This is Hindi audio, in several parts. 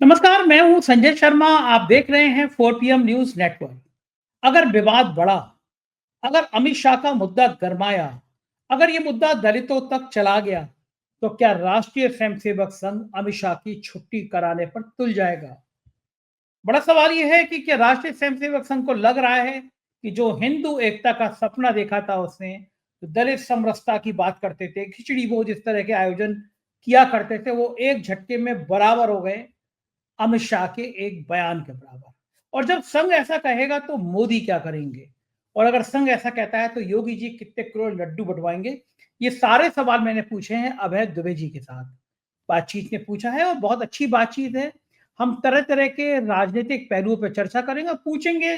नमस्कार, मैं हूं संजय शर्मा। आप देख रहे हैं 4 PM न्यूज नेटवर्क। अगर विवाद बढ़ा, अगर अमित शाह का मुद्दा गरमाया, अगर ये मुद्दा दलितों तक चला गया, तो क्या राष्ट्रीय स्वयंसेवक संघ अमित शाह की छुट्टी कराने पर तुल जाएगा? बड़ा सवाल ये है कि क्या राष्ट्रीय स्वयंसेवक संघ को लग रहा है कि जो हिंदू एकता का सपना देखा था उसने, जो दलित समरसता की बात करते थे, खिचड़ी भोज इस तरह के आयोजन किया करते थे, वो एक झटके में बराबर हो गए अमित शाह के एक बयान के बराबर। और जब संघ ऐसा कहेगा तो मोदी क्या करेंगे? और अगर संघ ऐसा कहता है तो योगी जी कितने करोड़ लड्डू बंटवाएंगे? ये सारे सवाल मैंने पूछे हैं अभय दुबे जी के साथ। बातचीत में पूछा है और बहुत अच्छी बातचीत है। हम तरह तरह के राजनीतिक पहलुओं पर चर्चा करेंगे और पूछेंगे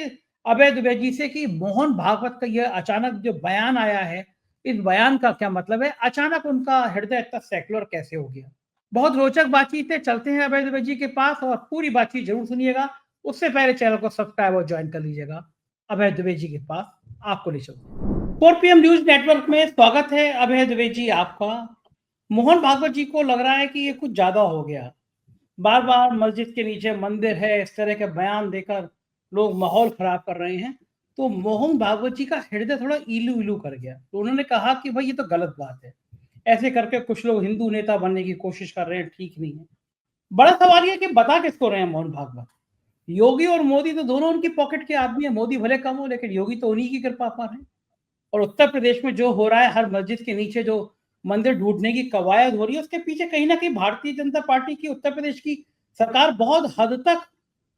अभय दुबे जी से कि मोहन भागवत का यह अचानक जो बयान आया है, इस बयान का क्या मतलब है? अचानक उनका हृदय इतना सेक्युलर कैसे हो गया? बहुत रोचक बातचीत है। चलते हैं अभय दुबे जी के पास और पूरी बातचीत जरूर सुनिएगा। उससे पहले चैनल को सब्सक्राइब और ज्वाइन कर लीजिएगा। अभय दुबे जी के पास आपको ले चलते 4 PM न्यूज नेटवर्क में स्वागत है अभय दुबे जी आपका। मोहन भागवत जी को लग रहा है कि ये कुछ ज्यादा हो गया। बार बार मस्जिद के नीचे मंदिर है, इस तरह के बयान देकर लोग माहौल खराब कर रहे हैं। तो मोहन भागवत जी का हृदय थोड़ा इलू इलू कर गया, तो उन्होंने कहा कि भाई ये तो गलत बात है। ऐसे करके कुछ लोग हिंदू नेता बनने की कोशिश कर रहे हैं, ठीक नहीं है। बड़ा सवाल ये कि बता किसको रहे हैं मोहन भागवत? योगी और मोदी तो दोनों उनकी पॉकेट के आदमी है। मोदी भले कम हो लेकिन योगी तो उन्हीं की कृपा पर है। और उत्तर प्रदेश में जो हो रहा है, हर मस्जिद के नीचे जो मंदिर ढूंढने की कवायद हो रही है, उसके पीछे कहीं ना कहीं भारतीय जनता पार्टी की, उत्तर प्रदेश की सरकार बहुत हद तक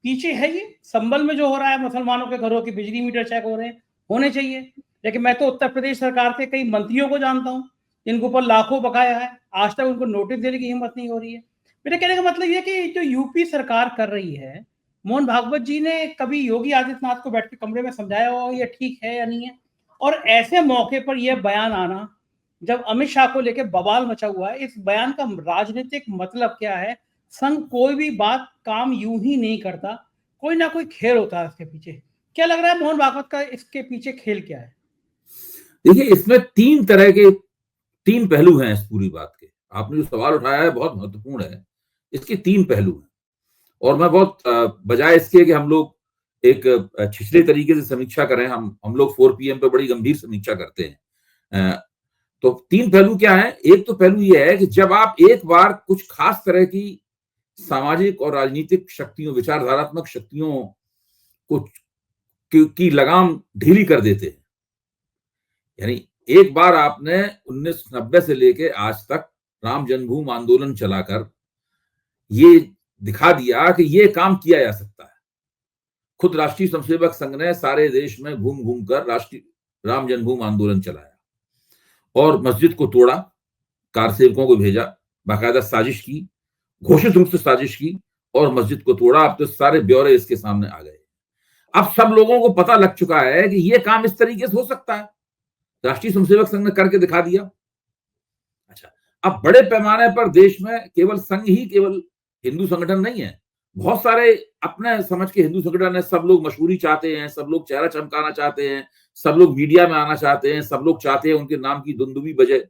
पीछे है। ये संभल में जो हो रहा है, मुसलमानों के घरों की बिजली मीटर चेक हो रहे हैं, होने चाहिए। लेकिन मैं तो उत्तर प्रदेश सरकार के कई मंत्रियों को जानता हूँ जिनके ऊपर लाखों बकाया है, आज तक उनको नोटिस देने की हिम्मत नहीं हो रही है। मेरे कहने का मतलब ये कि जो यूपी सरकार कर रही है, मोहन भागवत जी ने कभी योगी आदित्यनाथ को बैठ के कमरे में समझाया हो ये ठीक है या नहीं है? और ऐसे मौके पर यह बयान आना, जब अमित शाह को लेकर बवाल मचा हुआ है, इस बयान का राजनीतिक मतलब क्या है? संघ कोई भी बात काम यूं ही नहीं करता, कोई ना कोई खेल होता है इसके पीछे। क्या लग रहा है मोहन भागवत का इसके पीछे खेल क्या है? देखिए, इसमें तीन पहलू हैं इस पूरी बात के। आपने जो सवाल उठाया है बहुत महत्वपूर्ण है। इसके तीन पहलू हैं और मैं बहुत बजाय इसके कि हम लोग एक छिछले तरीके से समीक्षा करें, हम लोग 4 PM पे बड़ी गंभीर समीक्षा करते हैं। तो तीन पहलू क्या है? एक तो पहलू ये है कि जब आप एक बार कुछ खास तरह की सामाजिक और राजनीतिक शक्तियों, विचारधारात्मक शक्तियों को की लगाम ढीली कर देते हैं, यानी एक बार आपने 1990 से लेके आज तक राम जन्मभूमि आंदोलन चलाकर ये दिखा दिया कि ये काम किया जा सकता है। खुद राष्ट्रीय स्वयंसेवक संघ ने सारे देश में घूम घूम कर राष्ट्रीय राम जन्मभूमि आंदोलन चलाया और मस्जिद को तोड़ा, कार सेवकों को भेजा, बाकायदा साजिश की, घोषित रूप से साजिश की और मस्जिद को तोड़ा। अब तो सारे ब्यौरे इसके सामने आ गए। अब सब लोगों को पता लग चुका है कि ये काम इस तरीके से हो सकता है। राष्ट्रीय स्वयंसेवक संघ ने करके दिखा दिया। अच्छा, अब बड़े पैमाने पर देश में केवल संघ ही, केवल हिंदू संगठन नहीं है, बहुत सारे अपने समझ के हिंदू संगठन है। सब लोग मशहूरी चाहते हैं, सब लोग चेहरा चमकाना चाहते हैं, सब लोग मीडिया में आना चाहते हैं, सब लोग चाहते हैं उनके नाम की दुंदुभी बजे।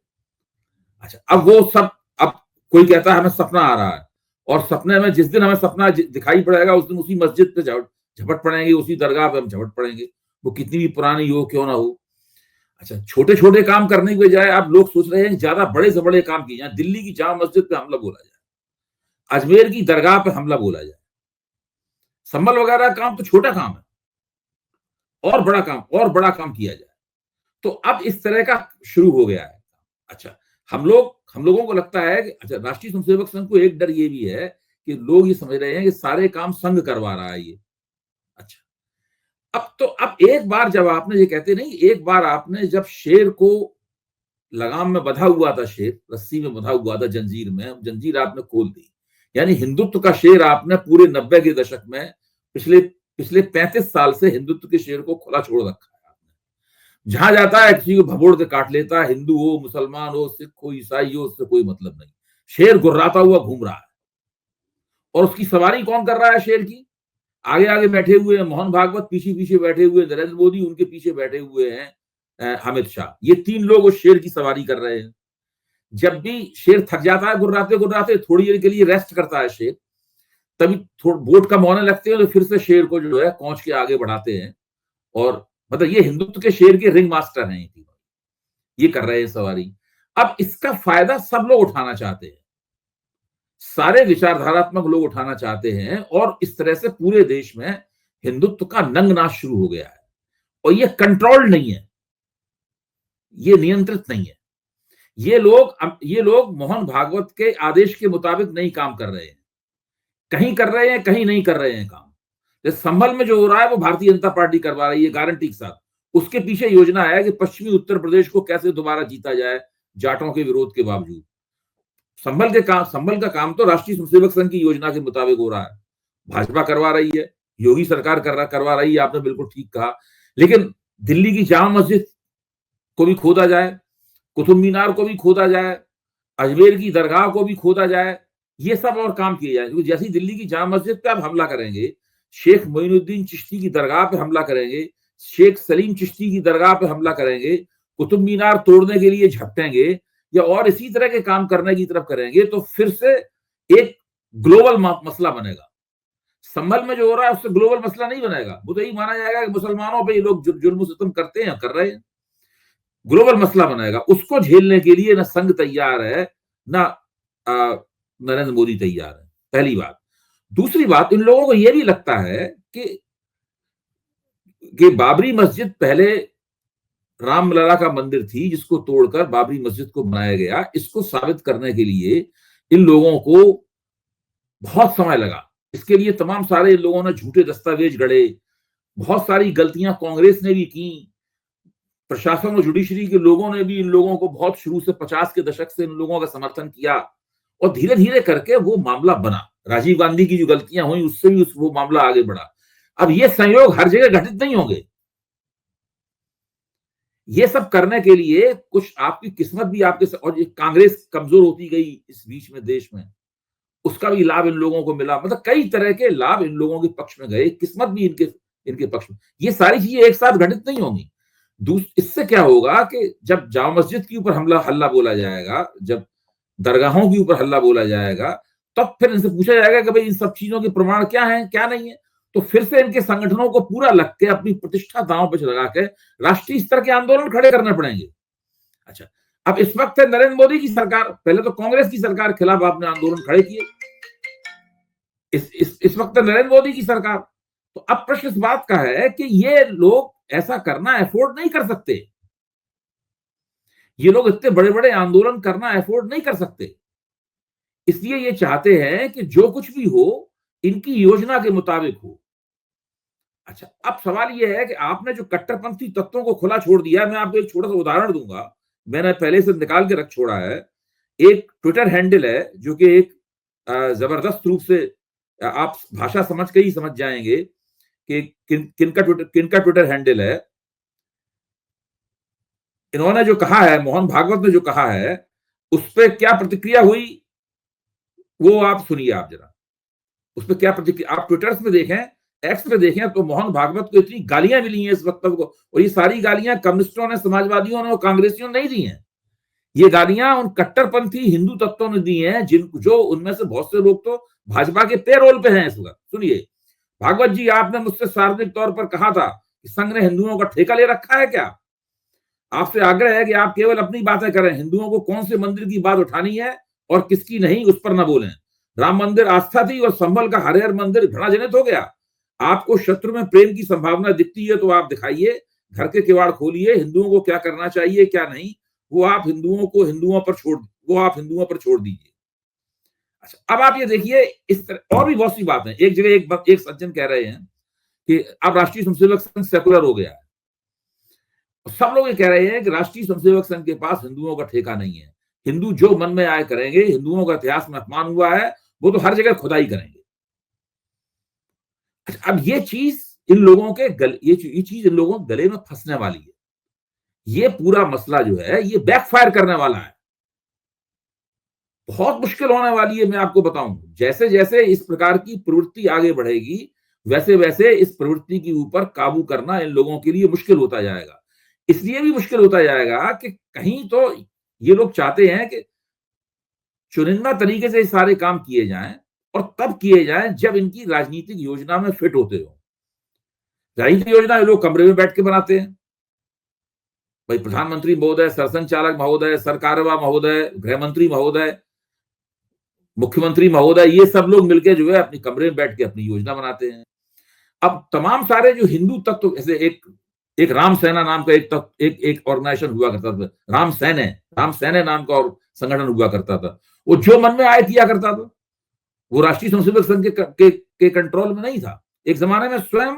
अच्छा, अब वो सब, अब कोई कहता है हमें सपना आ रहा है और सपने में जिस दिन हमें सपना दिखाई पड़ेगा उस दिन उसी मस्जिद पे झपट पड़ेंगे, उसी दरगाह पे हम झपट पड़ेंगे, वो कितनी भी पुरानी हो क्यों ना हो। अच्छा, छोटे छोटे काम करने की बजाय आप लोग सोच रहे हैं ज्यादा बड़े से बड़े काम किए जाए। दिल्ली की जामा मस्जिद पे हमला बोला जाए, अजमेर की दरगाह पे हमला बोला जाए। संभल वगैरह काम तो छोटा काम है, और बड़ा काम किया जाए। तो अब इस तरह का शुरू हो गया है। अच्छा, हम लोगों को लगता है कि अच्छा, राष्ट्रीय स्वयंसेवक संघ को एक डर ये भी है कि लोग ये समझ रहे हैं कि सारे काम संघ करवा रहा है ये। अच्छा, अब एक बार जब आपने, ये कहते नहीं, एक बार आपने जब शेर को लगाम में बंधा हुआ था, शेर रस्सी में बंधा हुआ था, जंजीर में, जंजीर आपने खोल दी, यानी हिंदुत्व का शेर आपने पूरे 90 के दशक में, पिछले पिछले 35 साल से हिंदुत्व के शेर को खुला छोड़ रखा है आपने। जहां जाता है किसी को भभोड़ के काट लेता है, हिंदू हो, मुसलमान हो, सिख हो, ईसाई हो, उससे कोई मतलब नहीं। शेर गुर्राता हुआ घूम रहा है और उसकी सवारी कौन कर रहा है शेर की? आगे आगे बैठे हुए हैं मोहन भागवत, पीछे पीछे बैठे हुए नरेंद्र मोदी, उनके पीछे बैठे हुए हैं अमित शाह। ये तीन लोग उस शेर की सवारी कर रहे हैं। जब भी शेर थक जाता है गुर्राते गुर्राते, थोड़ी देर के लिए रेस्ट करता है शेर, तभी थोड़ा वोट कम होने लगते हैं तो फिर से शेर को जो है कौंच के आगे बढ़ाते हैं। और मतलब ये हिंदुत्व के शेर के रिंग मास्टर हैं, ये कर रहे हैं सवारी। अब इसका फायदा सब लोग उठाना चाहते हैं, सारे विचारधारात्मक लोग उठाना चाहते हैं, और इस तरह से पूरे देश में हिंदुत्व का नंग नाच शुरू हो गया है। और ये कंट्रोल्ड नहीं है, ये नियंत्रित नहीं है। ये लोग मोहन भागवत के आदेश के मुताबिक नहीं काम कर रहे हैं, कहीं कर रहे हैं, कहीं नहीं कर रहे हैं काम। जैसे संभल में जो हो रहा है वो भारतीय जनता पार्टी करवा रही है गारंटी के साथ। उसके पीछे योजना है कि पश्चिमी उत्तर प्रदेश को कैसे दोबारा जीता जाए जाटों के विरोध के बावजूद। संभल का काम तो राष्ट्रीय स्वयंसेवक संघ की योजना के मुताबिक हो रहा है, भाजपा करवा रही है, योगी सरकार करवा रही है, आपने बिल्कुल ठीक कहा। लेकिन दिल्ली की जामा मस्जिद को भी खोदा जाए, कुतुब मीनार को भी खोदा जाए, अजमेर की दरगाह को भी खोदा जाए, ये सब और काम किए जाए। क्योंकि जैसी दिल्ली की जामा मस्जिद पे आप हमला करेंगे, शेख मोइनुद्दीन चिश्ती की दरगाह पे हमला करेंगे, शेख सलीम चिश्ती की दरगाह पे हमला करेंगे, कुतुब मीनार तोड़ने के लिए झपटेंगे, या और इसी तरह के काम करने की तरफ करेंगे, तो फिर से एक ग्लोबल मसला बनेगा। संभल में जो हो रहा है उससे ग्लोबल मसला नहीं बनेगा, वो तो यही माना जाएगा कि मुसलमानों पे ये लोग जुल्म सितम करते हैं, कर रहे हैं। ग्लोबल मसला बनाएगा, उसको झेलने के लिए ना संघ तैयार है, ना नरेंद्र मोदी तैयार है, पहली बात। दूसरी बात, इन लोगों को यह भी लगता है कि बाबरी मस्जिद पहले रामलला का मंदिर थी, जिसको तोड़कर बाबरी मस्जिद को बनाया गया। इसको साबित करने के लिए इन लोगों को बहुत समय लगा। इसके लिए तमाम सारे इन लोगों ने झूठे दस्तावेज गढ़े, बहुत सारी गलतियां कांग्रेस ने भी की, प्रशासन और जुडिशरी के लोगों ने भी इन लोगों को बहुत शुरू से 50 के दशक से इन लोगों का समर्थन किया, और धीरे धीरे करके वो मामला बना। राजीव गांधी की जो गलतियां हुई उससे भी वो मामला आगे बढ़ा। अब ये संयोग हर जगह घटित नहीं होंगे, ये सब करने के लिए कुछ आपकी किस्मत भी आपके, और ये कांग्रेस कमजोर होती गई इस बीच में देश में, उसका भी लाभ इन लोगों को मिला। मतलब कई तरह के लाभ इन लोगों के पक्ष में गए, किस्मत भी इनके पक्ष में। ये सारी चीजें एक साथ घटित नहीं होंगी। इससे क्या होगा कि जब जामा मस्जिद के ऊपर हल्ला बोला जाएगा, जब दरगाहों के ऊपर हल्ला बोला जाएगा, तब फिर इनसे पूछा जाएगा कि भाई इन सब चीजों के प्रमाण क्या है, क्या नहीं है। तो फिर से इनके संगठनों को पूरा लग के अपनी प्रतिष्ठा दांव पे लगा के राष्ट्रीय स्तर के आंदोलन खड़े करने पड़ेंगे। अच्छा, अब इस वक्त है नरेंद्र मोदी की सरकार, पहले तो कांग्रेस की सरकार के खिलाफ आपने आंदोलन खड़े किए, इस वक्त नरेंद्र मोदी की सरकार। तो अब प्रश्न इस बात का है कि ये लोग ऐसा करना अफोर्ड नहीं कर सकते, ये लोग इतने बड़े बड़े आंदोलन करना अफोर्ड नहीं कर सकते। इसलिए ये चाहते हैं कि जो कुछ भी हो इनकी योजना के मुताबिक हो। अच्छा, अब सवाल यह है कि आपने जो कट्टरपंथी तत्वों को खुला छोड़ दिया है, मैं आपको एक छोटा सा उदाहरण दूंगा, मैंने पहले से निकाल के रख छोड़ा है। एक ट्विटर हैंडल है जो कि एक जबरदस्त रूप से, आप भाषा समझ के ही समझ जाएंगे कि किनका ट्विटर हैंडल है। इन्होंने जो कहा है, मोहन भागवत ने जो कहा है, उस पर क्या प्रतिक्रिया हुई वो आप सुनिए। आप जरा उस पर क्या प्रतिक्रिया, आप ट्विटर में देखें, एक्स पे देखें, तो मोहन भागवत को इतनी गालियां मिली हैं इस वक्तव्य को, और ये सारी गालियां कम्युनिस्टों ने, समाजवादियों ने और कांग्रेसियों ने नहीं दी हैं। ये गालियां उन कट्टरपंथी हिंदू तत्वों ने दी हैं, जो उनमें से बहुत से लोग तो भाजपा के पेरोल पे हैं इस वक्त। सुनिए, भागवत जी, आपने मुझसे सार्वजनिक तौर पर कहा था कि संघ ने हिंदुओं का ठेका ले रखा है क्या? आपसे आग्रह है कि आप केवल अपनी बातें करें, हिंदुओं को कौन से मंदिर की बात उठानी है और किसकी नहीं, उस पर न बोलें। राम मंदिर आस्था थी और संभल का हरिहर मंदिर घृणाजनित हो गया। आपको शत्रु में प्रेम की संभावना दिखती है तो आप दिखाइए, घर के किवाड़ खोलिए, हिंदुओं को क्या करना चाहिए क्या नहीं, वो आप हिंदुओं पर छोड़ दीजिए। अच्छा, अब आप ये देखिए, इस तरह और भी बहुत सी बातें। एक जगह एक सज्जन कह रहे हैं कि अब राष्ट्रीय स्वयंसेवक संघ सेकुलर हो गया है। सब लोग ये कह रहे हैं कि राष्ट्रीय स्वयंसेवक संघ के पास हिंदुओं का ठेका नहीं है, हिंदू जो मन में आए करेंगे, हिंदुओं का इतिहास में अपमान हुआ है वो तो हर जगह खुदाई करेंगे। अब ये चीज इन लोगों के गले में फंसने वाली है। ये पूरा मसला जो है ये बैकफायर करने वाला है, बहुत मुश्किल होने वाली है। मैं आपको बताऊं, जैसे जैसे इस प्रकार की प्रवृत्ति आगे बढ़ेगी, वैसे वैसे इस प्रवृत्ति के ऊपर काबू करना इन लोगों के लिए मुश्किल होता जाएगा। इसलिए भी मुश्किल होता जाएगा कि कहीं तो ये लोग चाहते हैं कि चुनिंदा तरीके से सारे काम किए जाएं, और तब किए जाएं जब इनकी राजनीतिक योजना में फिट होते हो। राजनीतिक योजना ये लोग कमरे में बैठ के बनाते हैं। भाई प्रधानमंत्री महोदय, सरसंघचालक महोदय, सरकारवा महोदय, गृह मंत्री महोदय, मुख्यमंत्री महोदय, ये सब लोग मिलकर जो है अपनी कमरे में बैठ के अपनी योजना बनाते हैं। अब तमाम सारे जो हिंदू तत्व, जैसे एक राम सेना नाम का एक ऑर्गेनाइजेशन हुआ करता था, राम सेना नाम का और संगठन हुआ करता था। वो जो मन में आए किया करता था। वो राष्ट्रीय स्वयंसेवक संघ के कंट्रोल में नहीं था। एक जमाने में स्वयं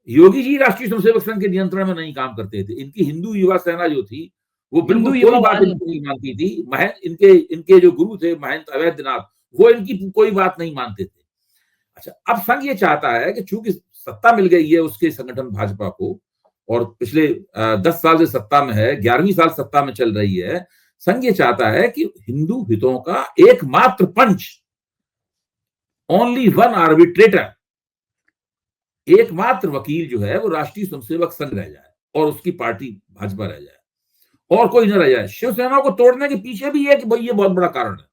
योगी जी राष्ट्रीय स्वयंसेवक संघ के नियंत्रण में नहीं काम करते थे। इनकी हिंदू युवा सेना जो थी वो बिल्कुल कोई बात नहीं मानती थी। इनके जो गुरु थे महंत अवैधनाथ, वो इनकी कोई बात नहीं मानते थे। अच्छा, अब संघ ये चाहता है कि चूंकि सत्ता मिल गई है उसके संगठन भाजपा को, और पिछले 10 साल से सत्ता में है, 11वीं साल सत्ता में चल रही है, संघ ये चाहता है कि हिंदू हितों का एकमात्र पंच, ओनली वन आर्बिट्रेटर, एकमात्र वकील जो है वो राष्ट्रीय स्वयंसेवक संघ रह जाए और उसकी पार्टी भाजपा रह जाए, और कोई न रह जाए। शिवसेना को तोड़ने के पीछे भी है कि भाई ये बहुत बड़ा कारण है,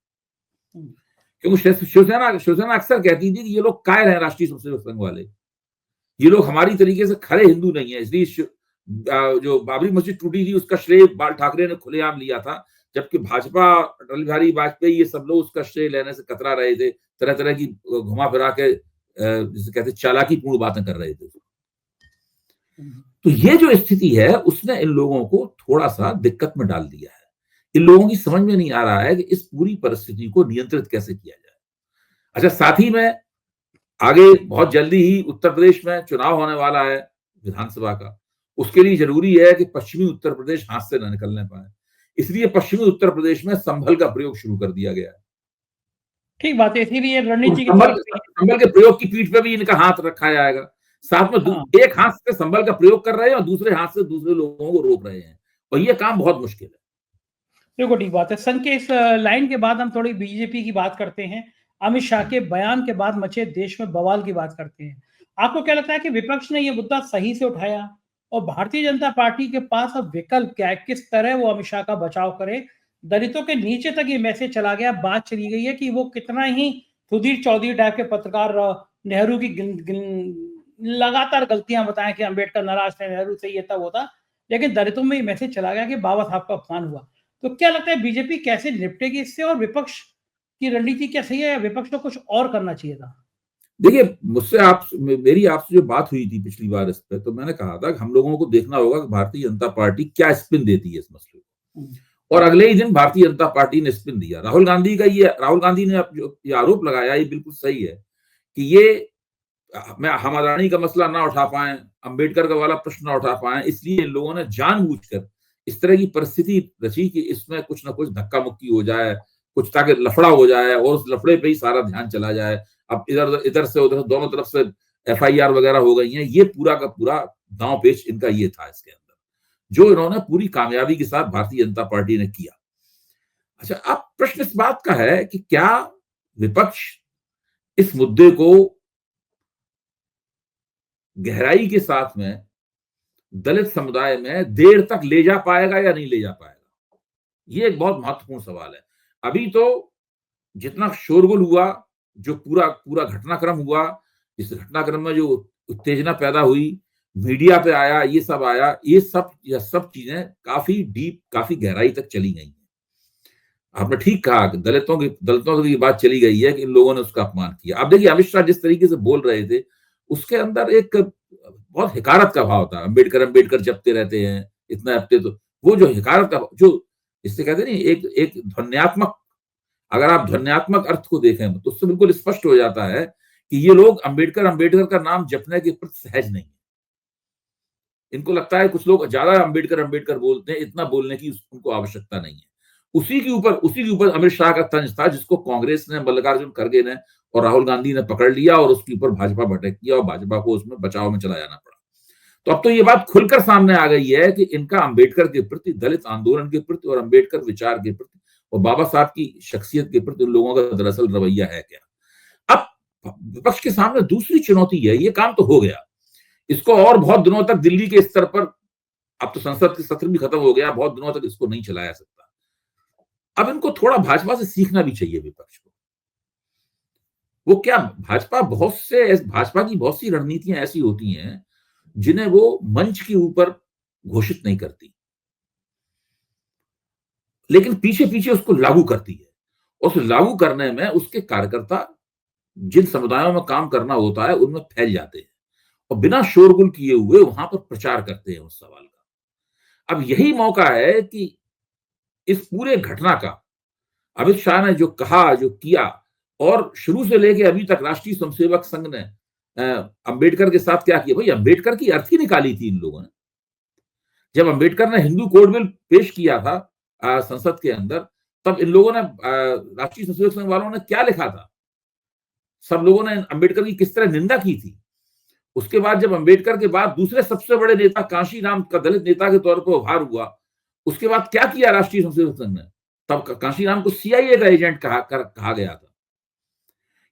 क्योंकि शिवसेना अक्सर कहती थी कि ये लोग कायर हैं राष्ट्रीय स्वयंसेवक संघ वाले, ये लोग हमारी तरीके से खरे हिंदू नहीं है। इसलिए जो बाबरी मस्जिद टूटी थी उसका श्रेय बाल ठाकरे ने खुलेआम लिया था, जबकि भाजपा, अटल बिहारी वाजपेयी, ये सब लोग उसका श्रेय लेने से कतरा रहे थे, तरह तरह की घुमा फिरा के जिसे कहते चालाकी पूर्ण बातें कर रहे थे। तो ये जो स्थिति है उसने इन लोगों को थोड़ा सा दिक्कत में डाल दिया है। इन लोगों की समझ में नहीं आ रहा है कि इस पूरी परिस्थिति को नियंत्रित कैसे किया जाए। अच्छा, साथ ही में आगे बहुत जल्दी ही उत्तर प्रदेश में चुनाव होने वाला है विधानसभा का। उसके लिए जरूरी है कि पश्चिमी उत्तर प्रदेश हाथ से न निकलने पाए, इसलिए पश्चिमी उत्तर प्रदेश में संभल का प्रयोग शुरू कर दिया गया है। ठीक बात है, इसीलिए रणनीति संभल के प्रयोग की पीठ पे भी इनका हाथ रखा जाएगा। साथ में एक हाथ से संभल का प्रयोग कर रहे हैं और दूसरे हाथ से दूसरे लोगों को रोक रहे हैं, और ये काम बहुत मुश्किल है। देखो, ठीक बात है। संघ के इस लाइन के बाद हम थोड़ी बीजेपी की बात करते हैं। अमित शाह के बयान के बाद मचे देश में बवाल की बात करते हैं। आपको क्या लगता है कि विपक्ष ने यह मुद्दा सही से उठाया, और भारतीय जनता पार्टी के पास अब विकल्प क्या है? किस तरह वो अमित शाह का बचाव करे? दलितों के नीचे तक ये मैसेज चला गया, बात चली गई है कि वो कितना ही सुधीर चौधरी टाइप के पत्रकार नेहरू की लगातार गलतियां बताएं कि अंबेडकर नाराज थे, नेहरू से ये तब होता, लेकिन दलितों में ये मैसेज चला गया कि बाबा साहब का अपमान हुआ। तो क्या लगता है बीजेपी कैसे निपटेगी इससे, और विपक्ष की रणनीति क्या सही है, या विपक्ष को कुछ और करना चाहिए था? देखिए, मेरी आपसे जो बात हुई थी पिछली बार इस पे, तो मैंने कहा था कि हम लोगों को देखना होगा कि भारतीय जनता पार्टी क्या स्पिन देती है इस मसले को, और अगले ही दिन भारतीय जनता पार्टी ने स्पिन दिया। राहुल गांधी ने जो ये आरोप लगाया, ये बिल्कुल सही है कि ये हम अदानी का मसला ना उठा पाए, अंबेडकर का वाला प्रश्न ना उठा पाए, इसलिए इन लोगों ने जानबूझकर इस तरह की परिस्थिति रची कि इसमें कुछ ना कुछ धक्का मुक्की हो जाए, कुछ ताकि लफड़ा हो जाए और उस लफड़े पे ही सारा ध्यान चला जाए। अब इधर से उधर दोनों तरफ से FIR वगैरह हो गई हैं। ये पूरा का पूरा दांव पेच इनका ये था इसके अंदर, जो इन्होंने पूरी कामयाबी के साथ भारतीय जनता पार्टी ने किया। अच्छा, अब प्रश्न इस बात का है कि क्या विपक्ष इस मुद्दे को गहराई के साथ में दलित समुदाय में देर तक ले जा पाएगा या नहीं ले जा पाएगा? ये एक बहुत महत्वपूर्ण सवाल है। अभी तो जितना शोरगुल हुआ, जो पूरा घटनाक्रम हुआ, इस घटनाक्रम में जो उत्तेजना पैदा हुई, मीडिया पे आया, ये सब चीजें काफी डीप, काफी गहराई तक चली गई हैं। आपने ठीक कहा कि दलितों की बात चली गई है कि इन लोगों ने उसका अपमान किया। अब देखिए, अमित शाह जिस तरीके से बोल रहे थे उसके अंदर एक बहुत हिकारत का भाव था। अंबेडकर जपते रहते हैं, इतना जपते, तो वो जो हिकारत का, जो इससे कहते नहीं, एक ध्वन्यात्मक, अगर आप ध्वन्यात्मक अर्थ को देखें तो उससे बिल्कुल स्पष्ट हो जाता है कि ये लोग अंबेडकर का नाम जपने के प्रति सहज नहीं है। इनको लगता है, कुछ लोग ज्यादा अंबेडकर बोलते हैं, इतना बोलने की उनको आवश्यकता नहीं है। उसी के ऊपर अमित शाह का तंज था, जिसको कांग्रेस ने, मल्लिकार्जुन खड़गे ने और राहुल गांधी ने पकड़ लिया, और उसके ऊपर भाजपा भटक किया और भाजपा को उसमें बचाव में चला जाना पड़ा। तो अब तो ये बात खुलकर सामने आ गई है कि इनका अंबेडकर के प्रति, दलित आंदोलन के प्रति और अंबेडकर विचार के प्रति और बाबा साहब की शख्सियत के प्रति उन लोगों का दरअसल रवैया है क्या। अब विपक्ष के सामने दूसरी चुनौती है, ये काम तो हो गया, इसको और बहुत दिनों तक दिल्ली के स्तर पर, अब तो संसद के सत्र भी खत्म हो गया, बहुत दिनों तक इसको नहीं चलाया सकता। अब इनको थोड़ा भाजपा से सीखना भी चाहिए विपक्ष को। वो क्या, भाजपा की बहुत सी रणनीतियां ऐसी होती हैं जिन्हें वो मंच के ऊपर घोषित नहीं करती, लेकिन पीछे पीछे उसको लागू करती है। उस लागू करने में उसके कार्यकर्ता जिन समुदायों में काम करना होता है उनमें फैल जाते हैं और बिना शोरगुल किए हुए वहां पर प्रचार करते हैं उस सवाल का। अब यही मौका है कि इस पूरे घटना का अमित शाह ने जो कहा, जो किया, और शुरू से लेके अभी तक राष्ट्रीय स्वयंसेवक संघ ने अंबेडकर के साथ क्या किया। भाई अंबेडकर की अर्थी निकाली थी इन लोगों ने। जब अंबेडकर ने हिंदू कोड बिल पेश किया था संसद के अंदर, तब इन लोगों ने राष्ट्रीय स्वयंसेवक संघ वालों ने क्या लिखा था, सब लोगों ने अंबेडकर की किस तरह निंदा की थी। उसके बाद जब अंबेडकर के बाद दूसरे सबसे बड़े नेता कांशीराम का दलित नेता के तौर पर उभार हुआ, उसके बाद क्या किया राष्ट्रीय स्वयंसेवक संघ ने, तब कांशीराम को सीआईए का एजेंट कहा गया था।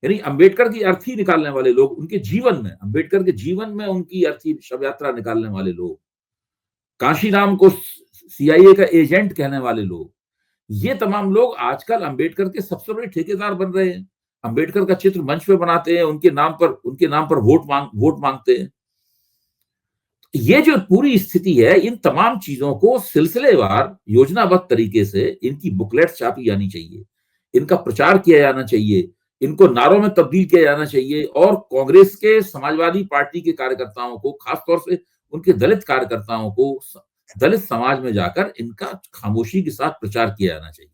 यानी अंबेडकर की अर्थी निकालने वाले लोग, उनके जीवन में, अंबेडकर के जीवन में उनकी अर्थी शव यात्रा निकालने वाले लोग, कांशीराम को सीआईए का एजेंट कहने वाले लोग, ये तमाम लोग आजकल अंबेडकर के सबसे बड़े ठेकेदार बन रहे हैं। अंबेडकर का चित्र मंच पे बनाते हैं, उनके नाम पर वोट मांगते हैं। ये जो पूरी स्थिति है, इन तमाम चीजों को सिलसिलेवार योजनाबद्ध तरीके से इनकी बुकलेट छापी जानी चाहिए, इनका प्रचार किया जाना चाहिए, इनको नारों में तब्दील किया जाना चाहिए, और कांग्रेस के, समाजवादी पार्टी के कार्यकर्ताओं को, खासतौर से उनके दलित कार्यकर्ताओं को दलित समाज में जाकर इनका खामोशी के साथ प्रचार किया जाना चाहिए।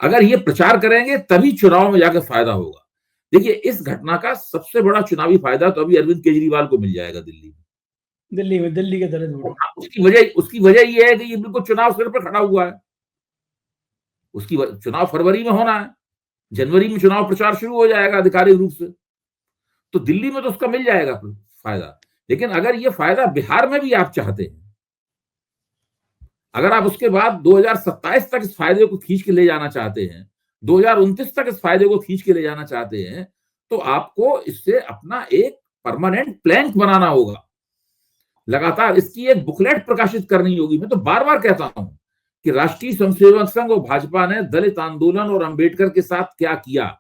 अगर ये प्रचार करेंगे तभी चुनाव में जाकर फायदा होगा। देखिए, इस घटना का सबसे बड़ा चुनावी फायदा तो अभी अरविंद केजरीवाल को मिल जाएगा दिल्ली में। दिल्ली के दलित वोट। उसकी वजह ये है कि ये बिल्कुल चुनाव सिर पर खड़ा हुआ है। चुनाव फरवरी में होना है, जनवरी में चुनाव प्रचार शुरू हो जाएगा आधिकारिक रूप से, तो दिल्ली में तो उसका मिल जाएगा फायदा। लेकिन अगर ये फायदा बिहार में भी आप चाहते हैं, अगर आप उसके बाद 2027 तक इस फायदे को खींच के ले जाना चाहते हैं, 2029 तक इस फायदे को खींच के ले जाना चाहते हैं, तो आपको इससे अपना एक परमानेंट प्लान बनाना होगा। लगातार इसकी एक बुकलेट प्रकाशित करनी होगी। मैं तो बार बार कहता हूं कि राष्ट्रीय स्वयंसेवक संघ और भाजपा ने दलित आंदोलन और अंबेडकर के साथ क्या किया,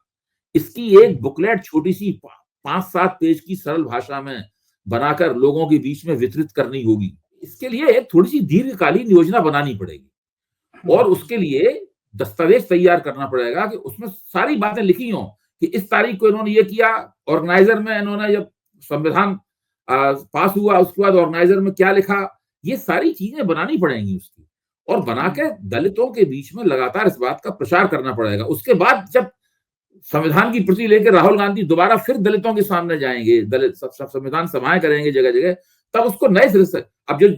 इसकी एक बुकलेट छोटी सी 5-7 पेज की सरल भाषा में बनाकर लोगों के बीच में वितरित करनी होगी। इसके लिए एक थोड़ी सी दीर्घकालीन योजना बनानी पड़ेगी और उसके लिए दस्तावेज तैयार करना पड़ेगा कि उसमें सारी बातें लिखी हों कि इस तारीख को इन्होंने ये किया, ऑर्गेनाइजर में इन्होंने जब संविधान पास हुआ उसके बाद ऑर्गेनाइजर में क्या लिखा, ये सारी चीजें बनानी पड़ेंगी उसकी, और बना के दलितों के बीच में लगातार इस बात का प्रचार करना पड़ेगा। उसके बाद जब संविधान की प्रति लेकर राहुल गांधी दोबारा फिर दलितों के सामने जाएंगे, दलित संविधान सभाएं करेंगे जगह जगह, तब उसको नए सिरे से, अब जो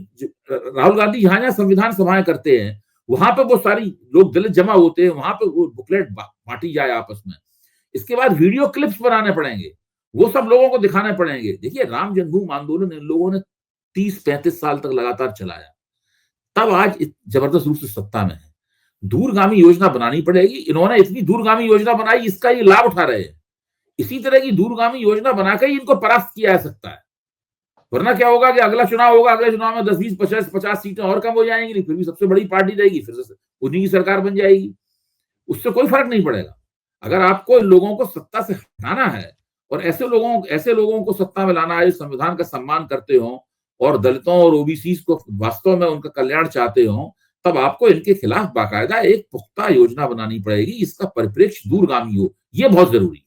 राहुल गांधी जहां जहां संविधान सभाएं करते हैं वहां पे वो सारी लोग दलित जमा होते हैं, वहां पे वो बुकलेट बांटी जाए आपस में। इसके बाद वीडियो क्लिप्स बनाने पड़ेंगे, वो सब लोगों को दिखाने पड़ेंगे। देखिए, राम जन्मभूमि आंदोलन इन लोगों ने 30-35 साल तक लगातार चलाया, तब आज जबरदस्त रूप से सत्ता में है। दूरगामी योजना बनानी पड़ेगी। इन्होंने इतनी दूरगामी योजना बनाई, इसका ये लाभ उठा रहे हैं। इसी तरह की दूरगामी योजना बनाकर ही इनको परास्त किया जा सकता है, वरना क्या होगा कि अगला चुनाव होगा, अगले चुनाव में 10, 20, 50 सीटें और कम हो जाएंगी, फिर भी सबसे बड़ी पार्टी रहेगी, फिर से उन्हीं की सरकार बन जाएगी, उससे कोई फर्क नहीं पड़ेगा। अगर आपको इन लोगों को सत्ता से हटाना है और ऐसे लोगों को सत्ता में लाना है, संविधान का सम्मान करते हो और दलितों और ओबीसी को वास्तव में उनका कल्याण चाहते हो, तब आपको इनके खिलाफ बाकायदा एक पुख्ता योजना बनानी पड़ेगी, इसका परिप्रेक्ष्य दूरगामी हो, ये बहुत जरूरी है।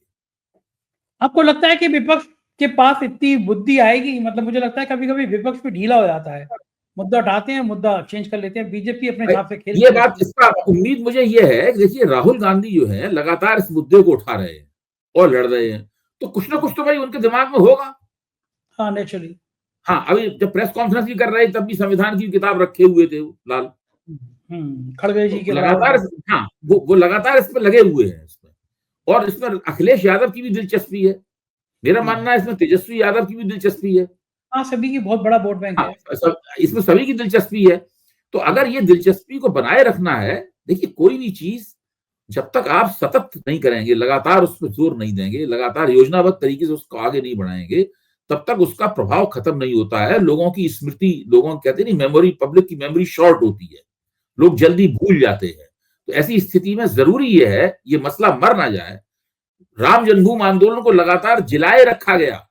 आपको लगता है कि विपक्ष के पास इतनी बुद्धि आएगी? मतलब मुझे लगता है कभी कभी विपक्ष भी ढीला हो जाता है, मुद्दा उठाते हैं, मुद्दा चेंज कर लेते हैं, बीजेपी अपने हिसाब से खेल। ये बात, इसका उम्मीद मुझे ये है कि देखिए, राहुल गांधी जो है लगातार इस मुद्दे को उठा रहे हैं और लड़ रहे हैं, तो कुछ ना कुछ तो भाई उनके दिमाग में होगा। हाँ, नेचुरली। हाँ, अभी जब प्रेस कॉन्फ्रेंस भी कर रहे तब भी संविधान की किताब रखे हुए थे लाल खड़गे जी के लगातार। हाँ, वो लगातार इस पर लगे हुए हैं इसमें, और इसमें अखिलेश यादव की भी दिलचस्पी है, मेरा मानना है इसमें तेजस्वी यादव की भी दिलचस्पी है। हाँ, सभी की बहुत बड़ा वोट बैंक है। इसमें सभी की दिलचस्पी है। तो अगर ये दिलचस्पी को बनाए रखना है, देखिए कोई भी चीज जब तक आप सतत नहीं करेंगे, लगातार उस पर जोर नहीं देंगे, लगातार योजनाबद्ध तरीके से उसको आगे नहीं बढ़ाएंगे, तब तक उसका प्रभाव खत्म नहीं होता है। लोगों की स्मृति, लोगों कहते नहीं, मेमोरी, पब्लिक की मेमोरी शॉर्ट होती है, लोग जल्दी भूल जाते हैं। तो ऐसी स्थिति में जरूरी यह है ये मसला मर ना जाए, राम जन्मभूमि आंदोलन को लगातार जिलाए रखा गया।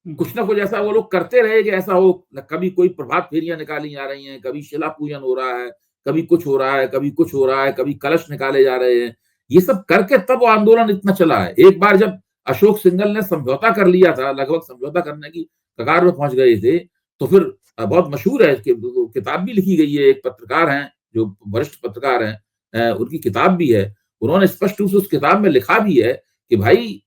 कुछ ना कुछ ऐसा वो लोग करते रहे कि ऐसा हो, कभी कोई प्रभात फेरियां निकाली जा रही हैं, कभी शिला पूजन हो रहा है, कभी कुछ हो रहा है, कभी कुछ हो रहा है, कभी कलश निकाले जा रहे हैं। ये सब करके तब वो आंदोलन इतना चला है। एक बार जब अशोक सिंघल ने समझौता कर लिया था, लगभग समझौता करने की कगार में पहुंच गए थे, तो फिर बहुत मशहूर है कि किताब भी लिखी गई है, एक पत्रकार हैं जो वरिष्ठ पत्रकार हैं, उनकी किताब भी है। उन्होंने स्पष्ट रूप से उस किताब में लिखा भी है कि भाई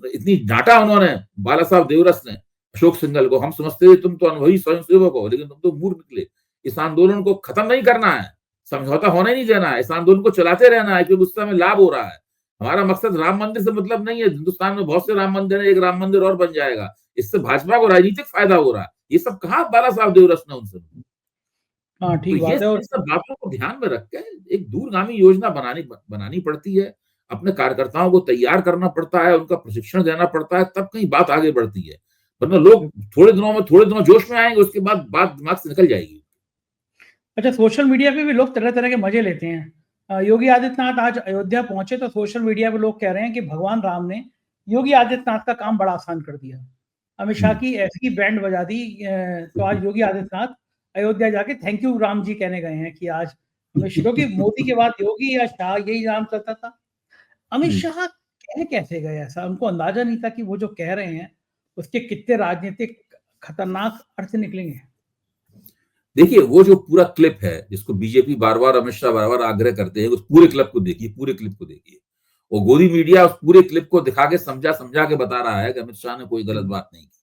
इतनी डांटा उन्होंने बाला साहब देवरस ने अशोक सिंघल को, हम समझते थे तुम तो अनुभवी स्वयंसेवक हो, लेकिन तुम तो मूर्ख निकले। इस आंदोलन को खत्म नहीं करना है, समझौता होने नहीं देना है, इस आंदोलन को चलाते रहना है, क्योंकि उससे हमें लाभ हो रहा है। हमारा मकसद राम मंदिर से मतलब नहीं है, हिंदुस्तान में बहुत से राम मंदिर है, एक राम मंदिर और बन जाएगा, इससे भाजपा को राजनीतिक फायदा हो रहा है। ये सब कहा बाला साहब देवरस ने उनसे। हाँ, तो ठीक ये बात है। और सब बातों को ध्यान में रख के एक दूरगामी योजना बनानी पड़ती है, अपने कार्यकर्ताओं को तैयार करना पड़ता है, उनका प्रशिक्षण देना पड़ता है, तब कहीं बात आगे बढ़ती है। वरना लोग थोड़े दिनों जोश में आएंगे, उसके बाद बात दिमाग से निकल जाएगी। अच्छा, सोशल मीडिया पे भी लोग तरह-तरह के मजे लेते हैं। योगी आदित्यनाथ आज अयोध्या पहुंचे तो सोशल मीडिया पे लोग कह रहे हैं कि भगवान राम ने योगी आदित्यनाथ का काम बड़ा आसान कर दिया। अमित शाह की ऐसी बैंड बजा दी, तो आज योगी आदित्यनाथ अयोध्या जाके थैंक यू राम जी कहने गए हैं कि आज अमित शाह, क्योंकि मोदी के बाद योगी या शाह यही नाम चलता था। अमित शाह कह कैसे गए ऐसा? उनको अंदाजा नहीं था कि वो जो कह रहे हैं उसके कितने राजनीतिक खतरनाक अर्थ निकलेंगे। देखिए, वो जो पूरा क्लिप है जिसको बीजेपी बार बार, अमित शाह बार बार आग्रह करते हैं, उस पूरे क्लिप को देखिए, पूरे क्लिप को देखिए। वो गोदी मीडिया उस पूरे क्लिप को दिखा के समझा के बता रहा है कि अमित शाह ने कोई गलत बात नहीं की।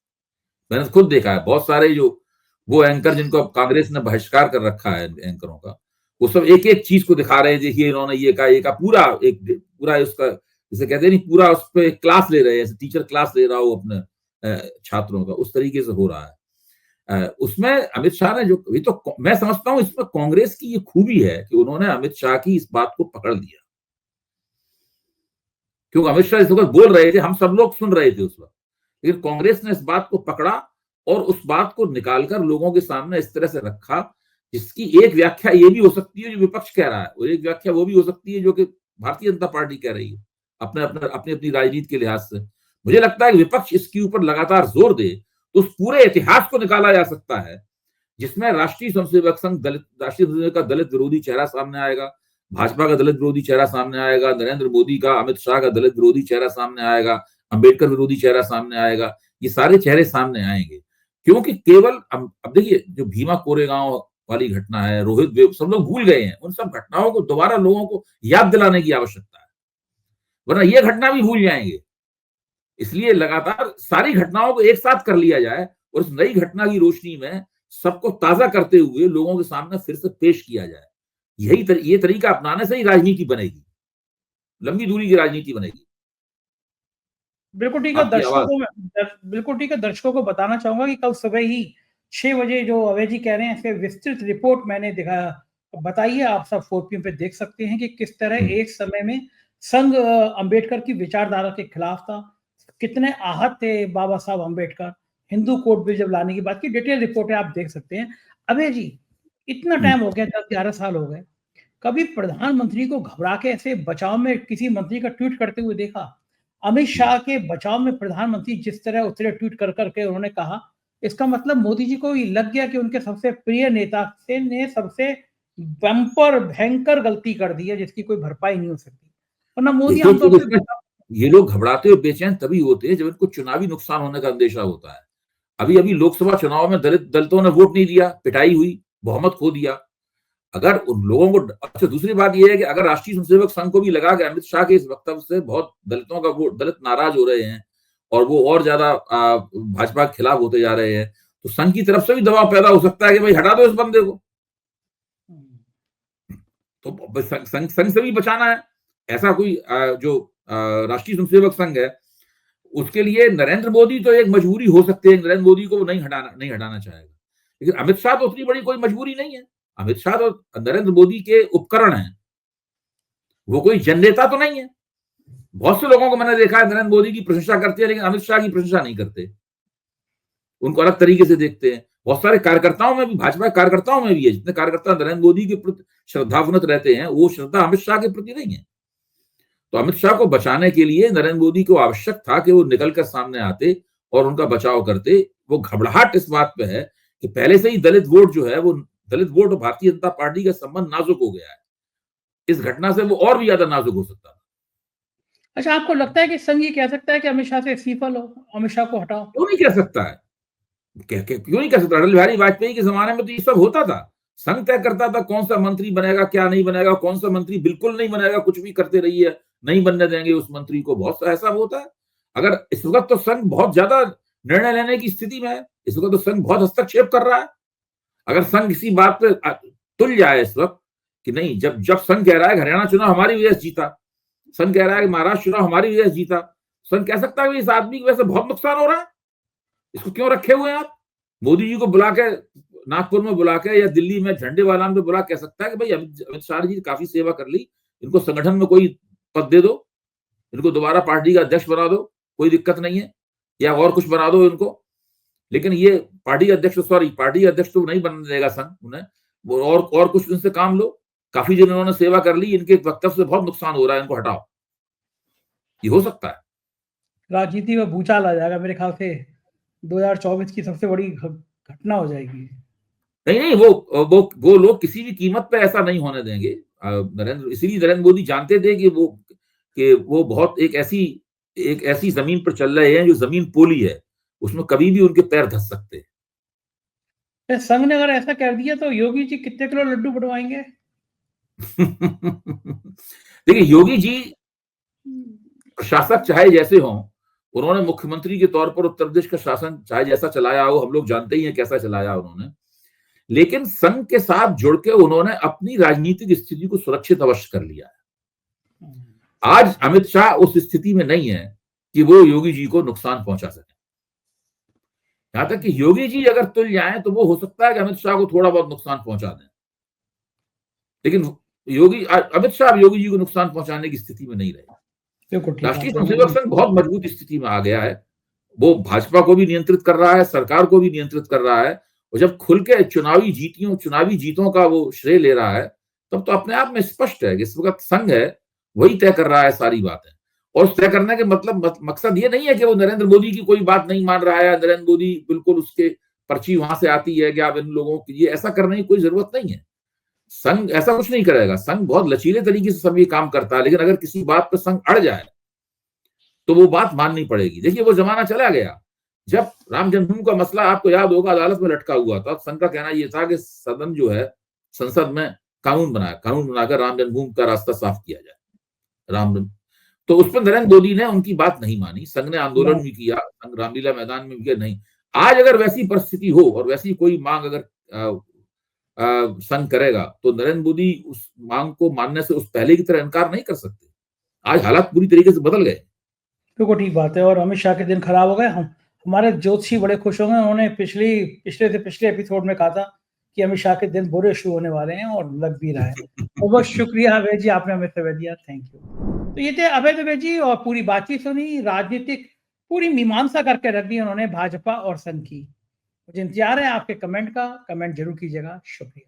मैंने खुद देखा है, बहुत सारे जो वो एंकर जिनको कांग्रेस ने बहिष्कार कर रखा है एंकरों का, वो सब एक एक चीज को दिखा रहे हैं, देखिए इन्होंने ये कहा पूरा उसका, जिसे कहते हैं नहीं, पूरा उस पर क्लास ले रहे हैं, टीचर क्लास ले रहा हो अपने छात्रों का, उस तरीके से हो रहा है। उसमें अमित शाह ने जो, ये तो मैं समझता हूं इसमें कांग्रेस की ये खूबी है कि उन्होंने अमित शाह की इस बात को पकड़ लिया। क्योंकि अमित शाह इस वक्त बोल रहे थे, हम सब लोग सुन रहे थे उस वक्त, लेकिन कांग्रेस ने इस बात को पकड़ा और उस बात को निकालकर लोगों के सामने इस तरह से रखा, जिसकी एक व्याख्या ये भी हो सकती है जो विपक्ष कह रहा है, और एक व्याख्या वो भी हो सकती है जो कि भारतीय जनता पार्टी कह रही है अपनी अपनी राजनीति के लिहाज से। मुझे लगता है कि विपक्ष इसके ऊपर लगातार जोर दे तो उस पूरे इतिहास को निकाला जा सकता है, जिसमें राष्ट्रीय स्वयंसेवक संघ राष्ट्रीय स्वयंसेवक का दलित विरोधी चेहरा सामने आएगा, भाजपा का दलित विरोधी चेहरा सामने आएगा, नरेंद्र मोदी का, अमित शाह का दलित विरोधी चेहरा सामने आएगा, अंबेडकर विरोधी चेहरा सामने आएगा। ये सारे चेहरे सामने आएंगे, क्योंकि केवल अब देखिए, जो भीमा कोरेगांव वाली घटना है, रोहित, सब लोग भूल गए हैं। उन सब घटनाओं को दोबारा लोगों को याद दिलाने की आवश्यकता है, वरना ये घटना भी भूल जाएंगे। इसलिए लगातार सारी घटनाओं को एक साथ कर लिया जाए और इस नई घटना की रोशनी में सबको ताजा करते हुए लोगों के सामने फिर से पेश किया जाए। ये तरीका अपनाने से ही राजनीति बनेगी, लंबी दूरी की राजनीति बनेगी। बिल्कुल ठीक है। बिल्कुल ठीक है, दर्शकों को बताना चाहूंगा कि कल सुबह ही 6 बजे जो अवय जी कह रहे हैं, इसके विस्तृत रिपोर्ट मैंने बताई है। आप सब 4PM पे देख सकते हैं कि किस तरह एक समय में संघ अंबेडकर की विचारधारा के खिलाफ था, कितने आहत थे बाबा साहब अंबेडकर, हिंदू कोड बिल जब लाने की बात की, डिटेल रिपोर्ट है, आप देख सकते हैं। अभय जी, इतना टाइम हो गया, 10-11 साल हो गए, कभी प्रधानमंत्री को घबरा के ऐसे बचाव में किसी मंत्री का ट्वीट करते हुए देखा? अमित शाह के बचाव में प्रधानमंत्री जिस तरह उतरे ट्वीट कर करके उन्होंने कहा, इसका मतलब मोदी जी को ये लग गया कि उनके सबसे प्रिय नेता से ने सबसे बम्पर भयंकर गलती कर दी है, जिसकी कोई भरपाई नहीं हो सकती। वरना मोदी आमतौर पे ये लोग घबराते और बेचैन तभी होते हैं जब इनको चुनावी नुकसान होने का अंदेशा होता है। अभी लोकसभा चुनाव में दलितों ने वोट नहीं दिया, पिटाई हुई, बहुमत खो दिया। अगर उन लोगों को, अच्छा दूसरी बात यह है कि अगर राष्ट्रीय स्वयंसेवक संघ को भी लगा कि अमित शाह के इस वक्तव्य से बहुत दलितों का वोट, दलित नाराज हो रहे हैं और वो और ज्यादा भाजपा के खिलाफ होते जा रहे हैं, तो संघ की तरफ से भी दबाव पैदा हो सकता है कि भाई हटा दो इस बंदे को। तो संघ से भी बचाना है। ऐसा कोई जो राष्ट्रीय स्वयंसेवक संघ है, उसके लिए नरेंद्र मोदी तो एक मजबूरी हो सकती है, नरेंद्र मोदी को नहीं हटाना चाहेगा, लेकिन अमित शाह तो उतनी बड़ी कोई मजबूरी नहीं है। अमित शाह तो नरेंद्र मोदी के उपकरण हैं, वो कोई जननेता तो नहीं है। बहुत से लोगों को मैंने देखा है नरेंद्र मोदी की प्रशंसा करते हैं, लेकिन अमित शाह की प्रशंसा नहीं करते, उनको अलग तरीके से देखते हैं। बहुत सारे कार्यकर्ताओं में भी, भाजपा कार्यकर्ताओं में भी है, जितने कार्यकर्ता नरेंद्र मोदी के प्रति श्रद्धावनत रहते हैं, वो श्रद्धा अमित शाह के प्रति नहीं है। तो अमित शाह को बचाने के लिए नरेंद्र मोदी को आवश्यक था कि वो निकलकर सामने आते और उनका बचाव करते। वो घबराहट इस बात पे है कि पहले से ही दलित वोट जो है, वो दलित वोट और भारतीय जनता पार्टी का संबंध नाजुक हो गया है। इस घटना से वो और भी ज्यादा नाजुक हो सकता है। अच्छा, आपको लगता है कि संघ ये कह सकता है कि अमित शाह से इस्तीफा लो, अमित शाह को हटाओ? क्यों नहीं कह सकता है? क्यों नहीं कह सकता? अटल बिहारी वाजपेयी के जमाने में तो ये सब होता था। संघ तय करता था कौन सा मंत्री बनेगा, क्या नहीं बनेगा, कौन सा मंत्री बिल्कुल नहीं बनेगा, कुछ भी करते रहिए, नहीं बनने देंगे उस मंत्री को। बहुत सा ऐसा होता है। अगर इस वक्त तो संघ बहुत ज्यादा निर्णय लेने की स्थिति में है, इस वक्त तो संघ बहुत हस्तक्षेप कर रहा है। अगर संघ किसी बात पे तुल जाए इस वक्त कि नहीं, जब जब संघ कह रहा है हरियाणा चुनाव हमारी वजह से जीता, संघ कह रहा है कि महाराष्ट्र चुनाव हमारी वजह से जीता, संघ कह सकता है इस आदमी की वजह से बहुत नुकसान हो रहा है, इसको क्यों रखे हुए हैं आप? मोदी जी को बुला के, नागपुर में बुला के या दिल्ली में झंडे वाला में बुला कह सकता है कि भाई अमित शाह जी काफी सेवा कर ली, इनको संगठन में कोई पद दे दो, इनको दोबारा पार्टी का अध्यक्ष बना दो, कोई दिक्कत नहीं है, या और कुछ बना दो इनको। लेकिन ये पार्टी अध्यक्ष तो नहीं बनने देगा संघ उन्हें, वो और कुछ उनसे काम लो। काफी दिन उन्होंने सेवा कर ली, इनके वक्तव्य से बहुत नुकसान हो रहा है, इनको हटाओ। ये हो सकता है। राजनीति में भूचाल आ जाएगा मेरे ख्याल से, 2024 की सबसे बड़ी घटना हो जाएगी। नहीं, वो लोग किसी भी कीमत पे ऐसा नहीं होने देंगे। इसीलिए नरेंद्र मोदी जानते थे कि वो बहुत एक ऐसी जमीन पर चल रहे हैं जो जमीन पोली है, उसमें कभी भी उनके पैर धस सकते हैं। संघ ने अगर ऐसा कर दिया तो योगी जी कितने किलो लड्डू बढ़वाएंगे? देखिए, योगी जी प्रशासक चाहे जैसे हों, उन्होंने मुख्यमंत्री के तौर पर उत्तर प्रदेश का शासन चाहे जैसा चलाया हो, हम लोग जानते ही हैं कैसा चलाया उन्होंने। लेकिन संघ के साथ जुड़ के उन्होंने अपनी राजनीतिक स्थिति को सुरक्षित अवश्य कर लिया है। आज अमित शाह उस स्थिति में नहीं है कि वो योगी जी को नुकसान पहुंचा सके। यहां तक कि योगी जी अगर तुल जाएं तो वो हो सकता है कि अमित शाह को थोड़ा बहुत नुकसान पहुंचा दें, लेकिन अमित शाह योगी जी को नुकसान पहुंचाने की स्थिति में नहीं रहे। राष्ट्रीय स्वयंसेवक संघ बहुत मजबूत स्थिति में आ गया है। वो भाजपा को भी नियंत्रित कर रहा है, सरकार को भी नियंत्रित कर रहा है, और जब खुल के चुनावी जीतों का वो श्रेय ले रहा है, तब तो अपने आप में स्पष्ट है कि इस वक्त संघ है वही तय कर रहा है सारी बातें। और तय करने के मकसद ये नहीं है कि वो नरेंद्र मोदी की कोई बात नहीं मान रहा है, नरेंद्र मोदी बिल्कुल उसके पर्ची वहां से आती है कि आप इन लोगों की, ये ऐसा करने की कोई जरूरत नहीं है। संघ ऐसा कुछ नहीं करेगा। संघ बहुत लचीले तरीके से सब ये काम करता है, लेकिन अगर किसी बात पर संघ अड़ जाए तो वो बात माननी पड़ेगी। देखिए, वो जमाना चला गया जब राम जन्मभूमि का मसला, आपको याद होगा, अदालत में लटका हुआ था। संघ का कहना यह था कि सदन जो है, संसद में कानून बनाकर राम जन्मभूमि का रास्ता साफ किया जाए। तो उस पर नरेंद्र मोदी ने उनकी बात नहीं मानी। संघ ने आंदोलन भी किया, संघ रामलीला मैदान में भी नहीं। आज अगर वैसी परिस्थिति हो और वैसी कोई मांग अगर संघ करेगा तो नरेंद्र मोदी उस मांग को मानने से उस पहले की तरह इनकार नहीं कर सकते। आज हालात पूरी तरीके से बदल गए। बिल्कुल ठीक बात है। और अमित शाह के दिन खराब हो गए। हमारे ज्योतिषी बड़े खुश होंगे, उन्होंने पिछले एपिसोड में कहा था कि अमित शाह के दिन बुरे शुरू होने वाले हैं, और लग भी रहा है। बहुत शुक्रिया अभय जी, आपने हमें समय दिया, थैंक यू। तो ये थे अभय दुबे जी, और पूरी बातचीत सुनी, राजनीतिक पूरी मीमांसा करके रख दी उन्होंने भाजपा और संघ की। मुझे इंतजार है आपके कमेंट का, कमेंट जरूर कीजिएगा। शुक्रिया।